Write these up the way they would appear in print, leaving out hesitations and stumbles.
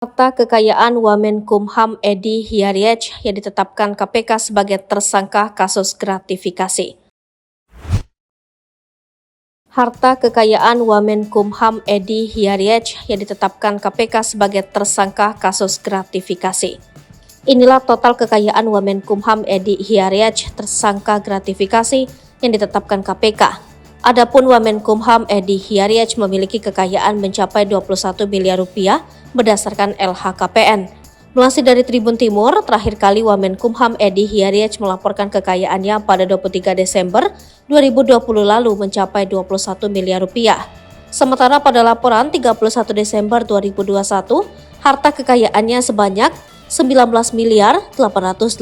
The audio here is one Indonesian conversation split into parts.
Harta kekayaan Wamenkumham Edi Hiariech yang ditetapkan KPK sebagai tersangka kasus gratifikasi. Harta kekayaan Wamenkumham Edi Hiariech yang ditetapkan KPK sebagai tersangka kasus gratifikasi. Inilah total kekayaan Wamenkumham Edi Hiariech tersangka gratifikasi yang ditetapkan KPK. Adapun Wamenkumham Edi Hiariech memiliki kekayaan mencapai 21 miliar rupiah berdasarkan LHKPN. Melansir dari Tribun Timur, terakhir kali Wamenkumham Edi Hiariech melaporkan kekayaannya pada 23 Desember 2020 lalu mencapai 21 miliar rupiah. Sementara pada laporan 31 Desember 2021, harta kekayaannya sebanyak 19 miliar 882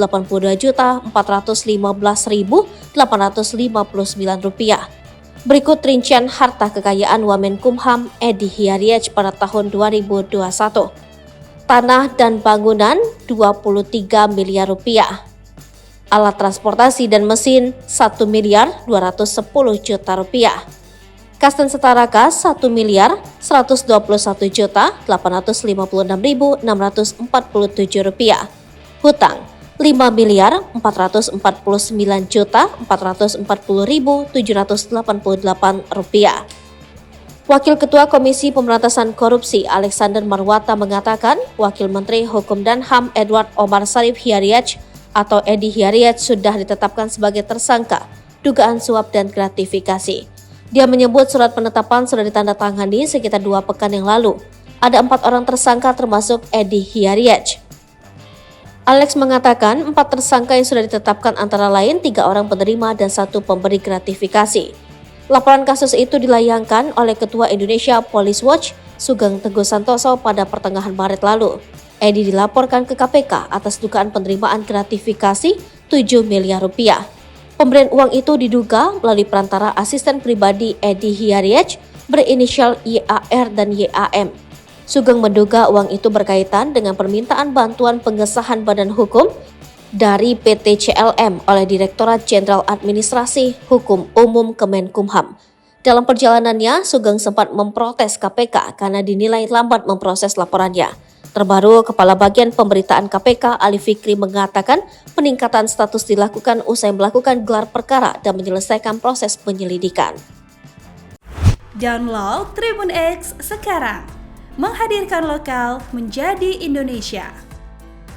juta 415.859 rupiah. Berikut rincian harta kekayaan Wamenkumham Edi Hiariech pada tahun 2021. Tanah dan bangunan 23 miliar rupiah. Alat transportasi dan mesin 1 miliar 210 juta rupiah. Kas dan setara kas 1 miliar 121 juta 856.647 rupiah. Hutang 5 miliar 449 juta 440.788 rupiah. Wakil Ketua Komisi Pemberantasan Korupsi Alexander Marwata mengatakan Wakil Menteri Hukum dan HAM Edward Omar Sharif Hiariech atau Edi Hiariech sudah ditetapkan sebagai tersangka dugaan suap dan gratifikasi. Dia menyebut surat penetapan sudah ditandatangani sekitar 2 pekan yang lalu. Ada 4 orang tersangka termasuk Edi Hiariech. Alex mengatakan 4 tersangka yang sudah ditetapkan antara lain 3 orang penerima dan 1 pemberi gratifikasi. Laporan kasus itu dilayangkan oleh Ketua Indonesia Police Watch Sugeng Teguh Santoso pada pertengahan Maret lalu. Edi dilaporkan ke KPK atas dugaan penerimaan gratifikasi 7 miliar rupiah. Pemberian uang itu diduga melalui perantara asisten pribadi Edi Hiariech berinisial IAR dan YAM. Sugeng menduga uang itu berkaitan dengan permintaan bantuan pengesahan badan hukum dari PT CLM oleh Direktorat Jenderal Administrasi Hukum Umum Kemenkumham. Dalam perjalanannya, Sugeng sempat memprotes KPK karena dinilai lambat memproses laporannya. Terbaru, Kepala Bagian Pemberitaan KPK Ali Fikri mengatakan peningkatan status dilakukan usai melakukan gelar perkara dan menyelesaikan proses penyelidikan. Download Tribun X sekarang. Menghadirkan lokal menjadi Indonesia.